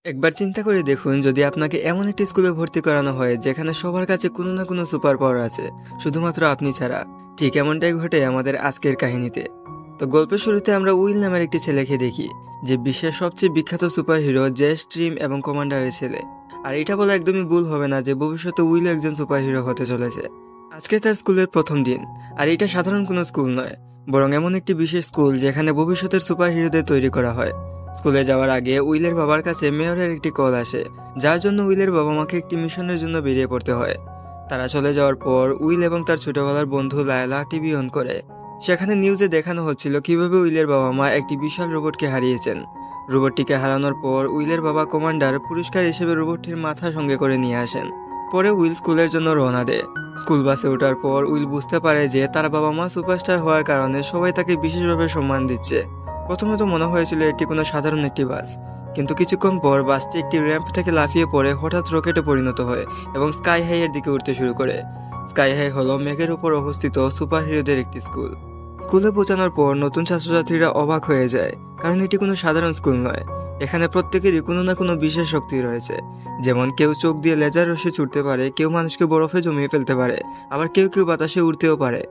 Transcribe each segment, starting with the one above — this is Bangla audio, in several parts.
একবার চিন্তা করে দেখুন, যদি আপনাকে এমন একটি স্কুলে ভর্তি করানো হয় যেখানে সবার কাছে কোনো না কোনো সুপার পাওয়ার আছে, শুধুমাত্র আপনি ছাড়া। ঠিক এমনটাই ঘটে আমাদের আজকের কাহিনীতে। তো গল্পের শুরুতে আমরা উইল নামের একটি ছেলেকে দেখি, যে বিশ্বের সবচেয়ে বিখ্যাত সুপার হিরো জে স্ট্রিম এবং কমান্ডারের ছেলে। আর এটা বলা একদমই ভুল হবে না যে ভবিষ্যতে উইল একজন সুপার হিরো হতে চলেছে। আজকে তার স্কুলের প্রথম দিন। আর এটা সাধারণ কোনো স্কুল নয়, বরং এমন একটি বিশেষ স্কুল যেখানে ভবিষ্যতের সুপার হিরোদের তৈরি করা হয়। স্কুলে যাওয়ার আগে উইলের বাবার কাছে মেয়রের একটি কল আসে, যার জন্য উইলের বাবা মাকে একটি মিশনের জন্য বেরিয়ে পড়তে হয়। তারা চলে যাওয়ার পর উইল এবং তার ছোটবেলার বন্ধু লায়লা টিভি অন করে। সেখানে নিউজে দেখানো হচ্ছিল কিভাবে উইলের বাবা মা একটি বিশাল রোবটকে হারিয়েছেন। রোবটটিকে হারানোর পর উইলের বাবা কমান্ডার পুরস্কার হিসেবে রোবটটির মাথা সঙ্গে করে নিয়ে আসেন। পরে উইল স্কুলের জন্য রওনা দেয়। স্কুল বাসে ওঠার পর উইল বুঝতে পারে যে তার বাবা মা সুপারস্টার হওয়ার কারণে সবাই তাকে বিশেষভাবে সম্মান দিচ্ছে। প্রথমে তো মনে হয়েছিল এটি কোনো সাধারণ একটি বাস, কিন্তু কিছুক্ষণ পর বাসটি একটি র্যাম্প থেকে লাফিয়ে পড়ে হঠাৎ রকেটে পরিণত হয় এবং স্কাই হাই এর দিকে উঠতে শুরু করে। স্কাই হাই হলো মেঘের উপর অবস্থিত সুপার হিরোদের একটি স্কুল। স্কুলে পৌঁছানোর পর নতুন ছাত্রছাত্রীরা অবাক হয়ে যায়, কারণ এটি কোনো সাধারণ স্কুল নয়। এখানে প্রত্যেকেরই কোনো না কোনো বিশেষ শক্তি রয়েছে। যেমন কেউ চোখ দিয়ে লেজার রশ্মি ছুটতে পারে, কেউ মানুষকে বরফে জমিয়ে ফেলতে পারে, আবার কেউ কেউ বাতাসে উড়তেও পারে।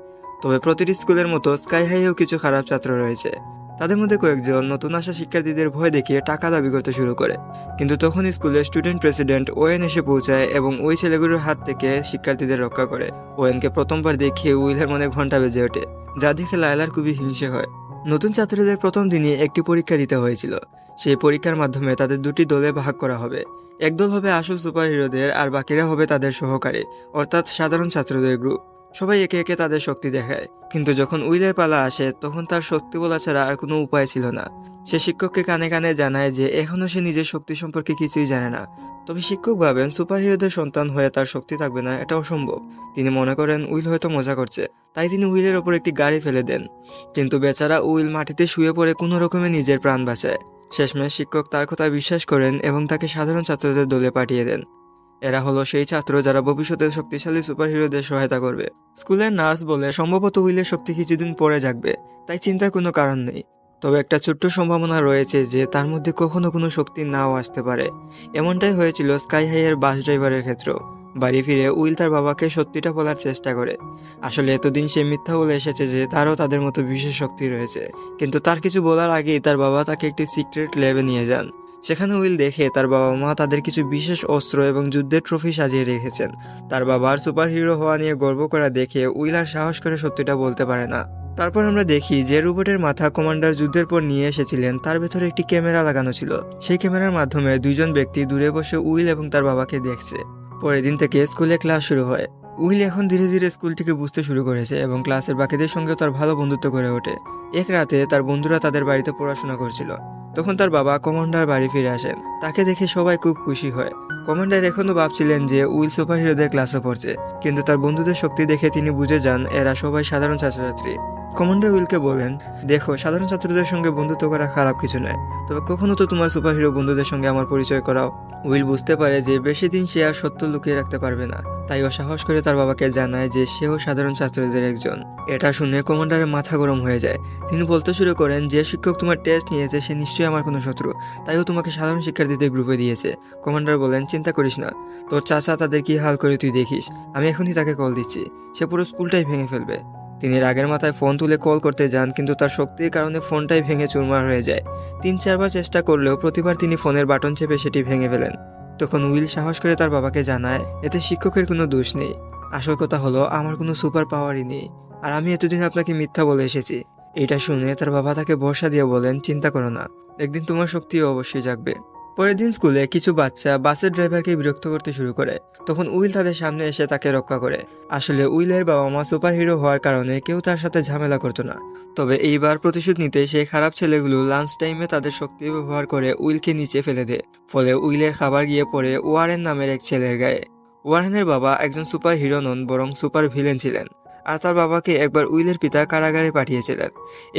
তবে প্রতিটি স্কুলের মতো স্কাই হাইয়েও কিছু খারাপ ছাত্র রয়েছে। তাদের মধ্যে কয়েকজন নতুন আসা শিক্ষার্থীদের ভয় দেখিয়ে টাকা দাবি করতে শুরু করে। কিন্তু তখন স্কুলের স্টুডেন্ট প্রেসিডেন্ট ওয়েন এসে পৌঁছায় এবং ওই ছেলেগুলোর হাত থেকে শিক্ষার্থীদের রক্ষা করে। ওয়েনকে প্রথমবার দেখে উইলের মনে ঘন্টা বেজে ওঠে, যা দেখে লায়লার খুবই হিংসে হয়। নতুন ছাত্রদের প্রথম দিনই একটি পরীক্ষা দিতে হয়েছিল। সেই পরীক্ষার মাধ্যমে তাদের দুটি দলে ভাগ করা হবে। একদল হবে আসল সুপার হিরোদের, আর বাকিরা হবে তাদের সহকারী, অর্থাৎ সাধারণ ছাত্রদের গ্রুপ। সবাই একে একে তাদের শক্তি দেখায়, কিন্তু যখন উইলের পালা আসে তখন তার শক্তি বলা ছাড়া আর কোনো উপায় ছিল না। সে শিক্ষককে কানে কানে জানায় যে এখনও সে নিজের শক্তি সম্পর্কে কিছুই জানে না। তবে শিক্ষক ভাবেন সুপার হিরোদের সন্তান হয়ে তার শক্তি থাকবে না, এটা অসম্ভব। তিনি মনে করেন উইল হয়তো মজা করছে, তাই তিনি উইলের ওপর একটি গাড়ি ফেলে দেন। কিন্তু বেচারা উইল মাটিতে শুয়ে পড়ে কোনো রকমে নিজের প্রাণ বাঁচায়। শেষমেশ শিক্ষক তার কথা বিশ্বাস করেন এবং তাকে সাধারণ ছাত্রদের দলে পাঠিয়ে দেন। এরা হলো সেই ছাত্র যারা ভবিষ্যতে শক্তিশালী সুপার হিরোদের সহায়তা করবে। স্কুলের নার্স বলে সম্ভবত উইলের শক্তি কিছুদিন পরে জাগবে, তাই চিন্তার কোনো কারণ নেই। তবে একটা ছোট্ট সম্ভাবনা রয়েছে যে তার মধ্যে কখনো কোনো শক্তি নাও আসতে পারে। এমনটাই হয়েছিল স্কাই হাইয়ের বাস ড্রাইভারের ক্ষেত্রেও। বাড়ি ফিরে উইল তার বাবাকে সত্যিটা বলার চেষ্টা করে। আসলে এতদিন সে মিথ্যা বলে এসেছে যে তারও তাদের মতো বিশেষ শক্তি রয়েছে। কিন্তু তার কিছু বলার আগেই তার বাবা তাকে একটি সিক্রেট ল্যাবে নিয়ে যান। সেখানে উইল দেখে তার বাবা মা তাদের কিছু বিশেষ অস্ত্র এবং যুদ্ধের ট্রফি সাজিয়ে রেখেছেন। তার বাবার সুপার হিরো হওয়া নিয়ে গর্ব করা দেখে উইল আর সাহস করে সত্যিটা বলতে পারে না। তারপর আমরা দেখি যে রোবটের মাথা কমান্ডার যুদ্ধের পর নিয়ে এসেছিলেন তার ভেতরে একটি ক্যামেরা লাগানো ছিল। সেই ক্যামেরার মাধ্যমে দুইজন ব্যক্তি দূরে বসে উইল এবং তার বাবাকে দেখছে। পরের দিন থেকে স্কুলে ক্লাস শুরু হয়। উইল এখন ধীরে ধীরে স্কুলটিকে বুঝতে শুরু করেছে এবং ক্লাসের বাকিদের সঙ্গেও তার ভালো বন্ধুত্ব গড়ে ওঠে। এক রাতে তার বন্ধুরা তাদের বাড়িতে পড়াশোনা করছিল। তখন তার বাবা কমান্ডার বাড়ি ফিরে আসেন। তাকে দেখে সবাই খুব খুশি হয়। কমান্ডার এখনো ভাবছিলেন যে উইল সুপার হিরোদের ক্লাসে পড়ছে, কিন্তু তার বন্ধুদের শক্তি দেখে তিনি বুঝে যান এরা সবাই সাধারণ ছাত্রছাত্রী। কমান্ডার উইলকে বলেন, দেখো, সাধারণ ছাত্রদের সঙ্গে বন্ধুত্ব করা খারাপ কিছু নয়, তবে কখনো তো তোমার সুপার হিরো বন্ধুদের সঙ্গে আমার পরিচয় করাও। উইল বুঝতে পারে যে বেশি দিন সে আর সত্য লুকিয়ে রাখতে পারবে না, তাই ও সাহস করে তার বাবাকে জানায় যে সেও সাধারণ ছাত্রদের একজন। এটা শুনে কমান্ডারের মাথা গরম হয়ে যায়। তিনি বলতে শুরু করেন, যে শিক্ষক তোমার টেস্ট নিয়েছে সে নিশ্চয়ই আমার কোনো শত্রু, তাই ও তোমাকে সাধারণ শিক্ষার্থীদের গ্রুপে দিয়েছে। কমান্ডার বলেন, চিন্তা করিস না, তোর চাচা তাদের কি হাল করে তুই দেখিস। আমি এখনই তাকে কল দিচ্ছি, সে পুরো স্কুলটাই ভেঙে ফেলবে। তিনি রাগের মাথায় ফোন তুলে কল করতে যান, কিন্তু তার শক্তির কারণে ফোনটাই ভেঙে চুরমার হয়ে যায়। 3-4বার চেষ্টা করলেও প্রতিবার তিনি ফোনের বাটন চেপে সেটি ভেঙে ফেলেন। তখন উইল সাহস করে তার বাবাকে জানায়, এতে শিক্ষকের কোনো দোষ নেই। আসল কথা হলো আমার কোনো সুপার পাওয়ারই নেই, আর আমি এতদিন আপনাকে মিথ্যা বলে এসেছি। এটা শুনে তার বাবা তাকে ভরসা দিয়ে বলেন, চিন্তা করো না, একদিন তোমার শক্তিও অবশ্যই জাগবে। পরের দিন স্কুলে কিছু বাচ্চা বাসের ড্রাইভারকে বিরক্ত করতে শুরু করে। তখন উইল তাদের সামনে এসে তাকে রক্ষা করে। আসলে উইলের বাবা মা সুপার হিরো হওয়ার কারণে কেউ তার সাথে ঝামেলা করতো না। তবে এইবার প্রতিশোধ নিতে সেই খারাপ ছেলেগুলো লাঞ্চ টাইমে তাদের শক্তি ব্যবহার করে উইলকে নিচে ফেলে দেয়। ফলে উইলের খাবার গিয়ে পড়ে ওয়ারেন নামের এক ছেলের গায়ে। ওয়ারেনের বাবা একজন সুপার হিরো নন, বরং সুপার ভিলেন ছিলেন, আর তার বাবাকে একবার উইলের পিতা কারাগারে পাঠিয়েছিলেন।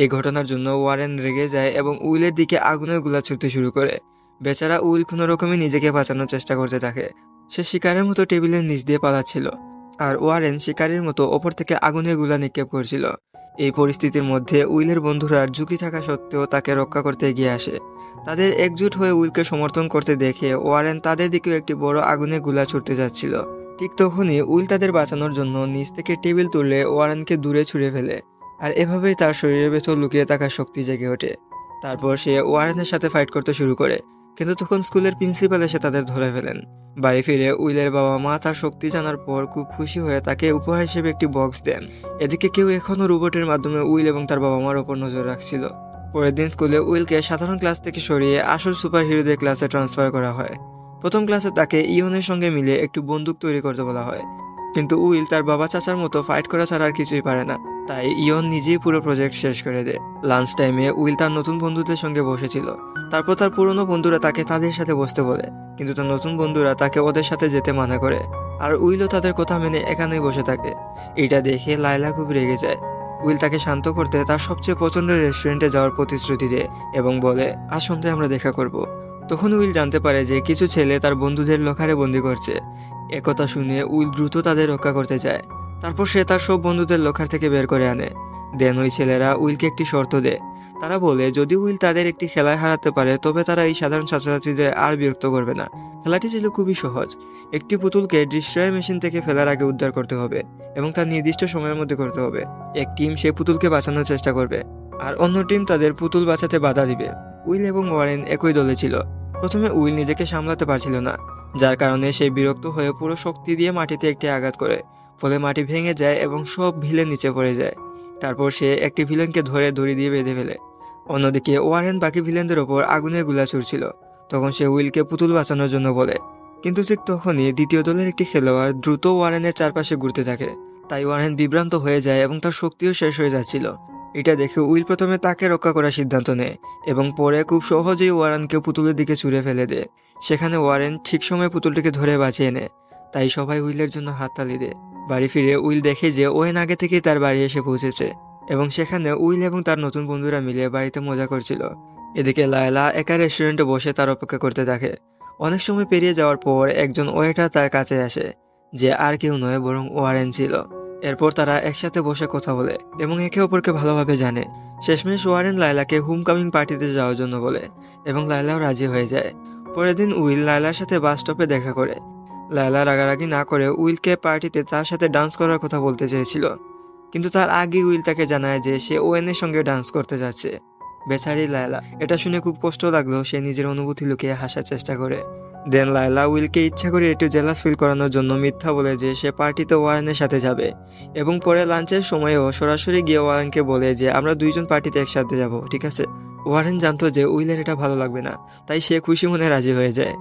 এই ঘটনার জন্য ওয়ারেন রেগে যায় এবং উইলের দিকে আগুনের গোলা ছুড়তে শুরু করে। বেচারা উইল কোনো রকমে নিজেকে বাঁচানোর চেষ্টা করতে থাকে। সে শিকারের মতো টেবিলের নিচ দিয়ে পালাচ্ছিল। আর ওয়ারেন শিকারীর মতো ওপর থেকে আগুনের গুলা নিক্ষেপ করছিল। এই পরিস্থিতির মধ্যে উইলের বন্ধুরা ঝুঁকি থাকা সত্ত্বেও তাকে রক্ষা করতে এগিয়ে আসে। তাদের একজুট হয়ে উইলকে সমর্থন করতে দেখে ওয়ারেন তাদের দিকেও একটি বড় আগুনের গুলা ছুটতে যাচ্ছিল। ঠিক তখনই উইল তাদের বাঁচানোর জন্য নিচ থেকে টেবিল তুলে ওয়ারেনকে দূরে ছুঁড়ে ফেলে। আর এভাবেই তার শরীরের ভেতর লুকিয়ে থাকা শক্তি জেগে ওঠে। তারপর সে ওয়ারেনের সাথে ফাইট করতে শুরু করে, কিন্তু তখন স্কুলের প্রিন্সিপাল এসে তাদের ধরে ফেলেন। বাড়ি ফিরে উইলের বাবা মা তার শক্তি জানার পর খুব খুশি হয়ে তাকে উপহার হিসেবে একটি বক্স দেন। এদিকে কেউ এখনও রোবটের মাধ্যমে উইল এবং তার বাবা মার ওপর নজর রাখছিল। পরের দিন স্কুলে উইলকে সাধারণ ক্লাস থেকে সরিয়ে আসল সুপার হিরোদের ক্লাসে ট্রান্সফার করা হয়। প্রথম ক্লাসে তাকে ইয়নের সঙ্গে মিলে একটি বন্দুক তৈরি করতে বলা হয়, কিন্তু উইল তার বাবা চাচার মতো ফাইট করা ছাড়া আর কিছুই পারে না। তাই ইয়ন নিজেই পুরো প্রজেক্ট শেষ করে দেয়। লাঞ্চ টাইমে উইল তার নতুন বন্ধুদের সঙ্গে বসেছিল। তারপর তার পুরনো বন্ধুরা তাকে তাদের সাথে বসতে বলে, কিন্তু তার নতুন বন্ধুরা তাকে ওদের সাথে যেতে মানা করে। আর উইলও তাদের কথা মেনে এখানেই বসে থাকে। এটা দেখে লায়লা খুব রেগে যায়। উইল তাকে শান্ত করতে তার সবচেয়ে পছন্দের রেস্টুরেন্টে যাওয়ার প্রতিশ্রুতি দেয় এবং বলে, আজ সন্ধ্যায় আমরা দেখা করব। তখন উইল জানতে পারে যে কিছু ছেলে তার বন্ধুদের লকারে বন্দি করছে। একথা শুনে উইল দ্রুত তাদের রক্ষা করতে যায়। তারপর সে তার সব বন্ধুদের লকার থেকে বের করে আনে। দেন ওই ছেলেরা উইলকে একটি শর্ত দেয়। তারা বলে, যদি উইল তাদের একটি খেলায় হারাতে পারে তবে তারা এই সাধারণ ছাত্রছাত্রীদের আর বিরক্ত করবে না। খেলাটি ছিল খুবই সহজ। একটি পুতুলকে ডিস্ট্রয় মেশিন থেকে ফেলার আগে উদ্ধার করতে হবে এবং তার নির্দিষ্ট সময়ের মধ্যে করতে হবে। এক টিম সেই পুতুলকে বাঁচানোর চেষ্টা করবে আর অন্য টিম তাদের পুতুল বাঁচাতে বাধা দিবে। উইল এবং ওয়ারেন একই দলে ছিল। প্রথমে উইল নিজেকে সামলাতে পারছিল না, যার কারণে সে বিরক্ত হয়ে পুরো শক্তি দিয়ে মাটিতে একটি আঘাত করে। ফলে মাটি ভেঙে যায় এবং সব ভিলেন নিচে পড়ে যায়। তারপর সে একটি ভিলেনকে ধরে দড়ি দিয়ে বেঁধে ফেলে। অন্যদিকে ওয়ারেন বাকি ভিলেনদের ওপর আগুনের গুলা ছুড়ছিল। তখন সে উইলকে পুতুল বাঁচানোর জন্য বলে, কিন্তু ঠিক তখনই দ্বিতীয় দলের একটি খেলোয়াড় দ্রুত ওয়ারেনের চারপাশে ঘুরতে থাকে। তাই ওয়ারেন বিভ্রান্ত হয়ে যায় এবং তার শক্তিও শেষ হয়ে যাচ্ছিল। এটা দেখে উইল প্রথমে তাকে রক্ষা করার সিদ্ধান্ত নেয় এবং পরে খুব সহজেই ওয়ারেনকে পুতুলের দিকে ছুঁড়ে ফেলে দেয়। সেখানে ওয়ারেন ঠিক সময় পুতুলটিকে ধরে বাঁচিয়ে নেয়। তাই সবাই উইলের জন্য হাততালি দেয়। বাড়ি ফিরে উইল দেখে যে ওয়েন আগে থেকেই তার বাড়ি এসে পৌঁছেছে এবং সেখানে উইল এবং তার নতুন বন্ধুরা মিলে বাড়িতে মজা করছিল। এদিকে লায়লা একা রেস্টুরেন্টে বসে তার অপেক্ষা করতে থাকে। অনেক সময় পেরিয়ে যাওয়ার পর একজন ওয়েটার তার কাছে আসে, যে আর কেউ নয় বরং ওয়ারেন ছিল। এরপর তারা একসাথে বসে কথা বলে এবং একে অপরকে ভালোভাবে জানে। শেষমেশ ওয়ারেন লায়লাকে হোমকামিং পার্টিতে যাওয়ার জন্য বলে এবং লায়লাও রাজি হয়ে যায়। পরের দিন উইল লায়লার সাথে বাস স্টপে দেখা করে। লায়লা রাগারাগি না করে উইলকে পার্টিতে তার সাথে ডান্স করার কথা বলতে চেয়েছিল, কিন্তু তার আগে উইল তাকে জানায় যে সে ওয়েনের সঙ্গে ডান্স করতে যাচ্ছে। বেচারি লায়লা এটা শুনে খুব কষ্ট লাগলেও সে নিজের অনুভূতি লুকিয়ে হাসার চেষ্টা করে। দেন লায়লা উইলকে ইচ্ছা করে একটু জেলাস ফিল করানোর জন্য মিথ্যা বলে যে সে পার্টিতে ওয়ারেনের সাথে যাবে এবং পরে লাঞ্চের সময়ও সরাসরি গিয়ে ওয়ারেনকে বলে যে আমরা দুইজন পার্টিতে একসাথে যাব, ঠিক আছে। ওয়ারেন জানতো যে উইলের এটা ভালো লাগবে না, তাই সে খুশি মনে রাজি হয়ে যায়।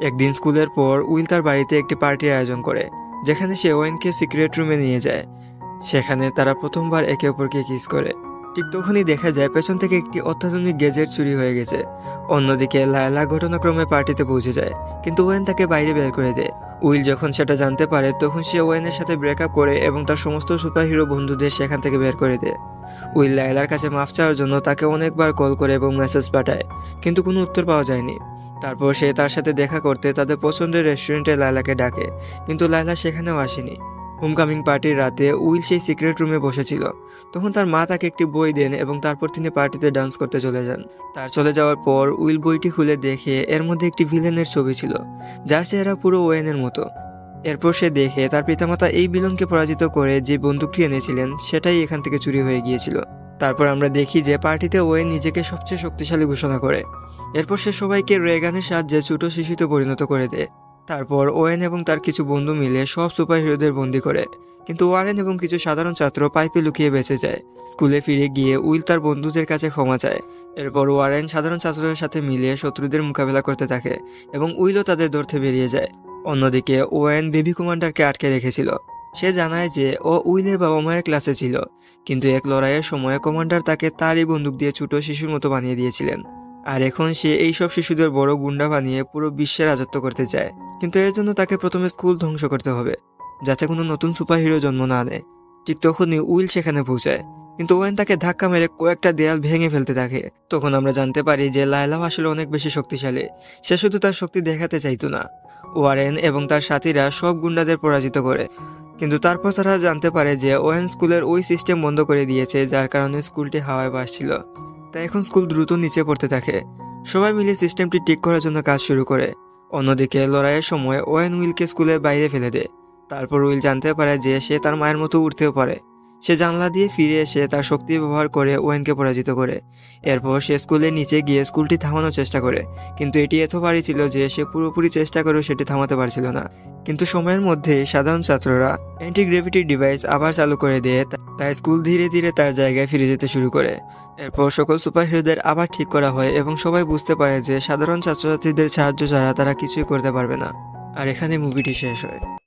একদিন স্কুলের পর উইল তার বাড়িতে একটি পার্টির আয়োজন করে, যেখানে সে ওয়েনকে সিক্রেট রুমে নিয়ে যায়। সেখানে তারা প্রথমবার একে অপরকে কিস করে। ঠিক তখনই দেখা যায় পেছন থেকে একটি অত্যাধুনিক গেজেট চুরি হয়ে গেছে। অন্যদিকে লায়লা ঘটনাক্রমে পার্টিতে পৌঁছে যায়, কিন্তু ওয়েন তাকে বাইরে বের করে দেয়। উইল যখন সেটা জানতে পারে তখন সে ওয়েনের সাথে ব্রেকআপ করে এবং তার সমস্ত সুপারহিরো বন্ধুদের সেখান থেকে বের করে দেয়। উইল লায়লার কাছে মাফ চাওয়ার জন্য তাকে অনেকবার কল করে এবং মেসেজ পাঠায়, কিন্তু কোনো উত্তর পাওয়া যায়নি। তারপর সে তার সাথে দেখা করতে তাদের পছন্দের রেস্টুরেন্টে লায়লাকে ডাকে, কিন্তু লায়লা সেখানেও আসেনি। হোমকামিং পার্টির রাতে উইল সেই সিক্রেট রুমে বসেছিল। তখন তার মা তাকে একটি বই দেন এবং তারপর তিনি পার্টিতে ডান্স করতে চলে যান। তার চলে যাওয়ার পর উইল বইটি খুলে দেখে এর মধ্যে একটি ভিলেনের ছবি ছিল, যার চেহারা পুরো ওয়েনের মতো। এরপর সে দেখে তার পিতামাতা এই ভিলেনকে পরাজিত করে যে বন্দুকটি এনেছিলেন সেটাই এখান থেকে চুরি হয়ে গিয়েছিল। তারপর আমরা দেখি যে পার্টিতে ওয়েন নিজেকে সবচেয়ে শক্তিশালী ঘোষণা করে। এরপর সে সবাইকে রেগানের সাহায্যে ছোট শিশুতে পরিণত করে দেয়। তারপর ওয়েন এবং তার কিছু বন্ধু মিলে সব সুপারহিরোদের বন্দী করে, কিন্তু ওয়ারেন এবং কিছু সাধারণ ছাত্র পাইপে লুকিয়ে বেঁচে যায়। স্কুলে ফিরে গিয়ে উইল তার বন্ধুদের কাছে ক্ষমা চায়। এরপর ওয়ারেন সাধারণ ছাত্রদের সাথে মিলে শত্রুদের মোকাবেলা করতে থাকে এবং উইলও তাদের ধরতে বেরিয়ে যায়। অন্যদিকে ওয়েন বেবি কমান্ডারকে আটকে রেখেছিল। সে জানায় যে ও উইলের বাবা মায়ের ক্লাসে ছিল, কিন্তু এক লড়াইয়ের সময় কমান্ডার তাকে তারই বন্দুক দিয়ে ছোট শিশুর মতো বানিয়ে দিয়েছিলেন। আর এখন সে এইসব শিশুদের বড় গুন্ডা বানিয়ে পুরো বিশ্বে রাজত্ব করতে চায়, কিন্তু এর জন্য তাকে প্রথমে স্কুল ধ্বংস করতে হবে, যাতে কোনো নতুন সুপারহিরো জন্ম না নেয়। ঠিক তখনই উইল সেখানে পৌঁছায়, কিন্তু ওয়েন তাকে ধাক্কা মেরে কয়েকটা দেয়াল ভেঙে ফেলতে থাকে। তখন আমরা জানতে পারি যে লায়লাও আসলে অনেক বেশি শক্তিশালী। সে শুধু তার শক্তি দেখাতে চাইতো না। ওয়ারেন এবং তার সাথীরা সব গুন্ডাদের পরাজিত করে। কিন্তু তারপর তারা জানতে পারে যে ওয়েন স্কুলের ওই সিস্টেম বন্ধ করে দিয়েছে, যার কারণে স্কুলটি হাওয়ায় ভাসছিল। তাই এখন স্কুল দ্রুত নিচে পড়তে থাকে। সবাই মিলে সিস্টেমটি ঠিক করার জন্য কাজ শুরু করে। অন্যদিকে লড়াইয়ের সময় ওয়েন উইলকে স্কুলের বাইরে ফেলে দেয়। তারপর উইল জানতে পারে যে সে তার মায়ের মতো উঠতেও পারে। সে জানলা দিয়ে ফিরে এসে তার শক্তি ব্যবহার করে ওয়েনকে পরাজিত করে। এরপর সে স্কুলের নিচে গিয়ে স্কুলটি থামানোর চেষ্টা করে, কিন্তু এটি এত ভারী ছিল যে সে পুরোপুরি চেষ্টা করেও সেটি থামাতে পারছিল না। কিন্তু সময়ের মধ্যে সাধারণ ছাত্ররা অ্যান্টি গ্র্যাভিটি ডিভাইস আবার চালু করে দিয়ে তাই স্কুল ধীরে ধীরে তার জায়গায় ফিরে যেতে শুরু করে। এরপর সকল সুপারহিরোদের আবার ঠিক করা হয় এবং সবাই বুঝতে পারে যে সাধারণ ছাত্রছাত্রীদের সাহায্য ছাড়া তারা কিছুই করতে পারবে না। আর এখানে মুভিটি শেষ হয়।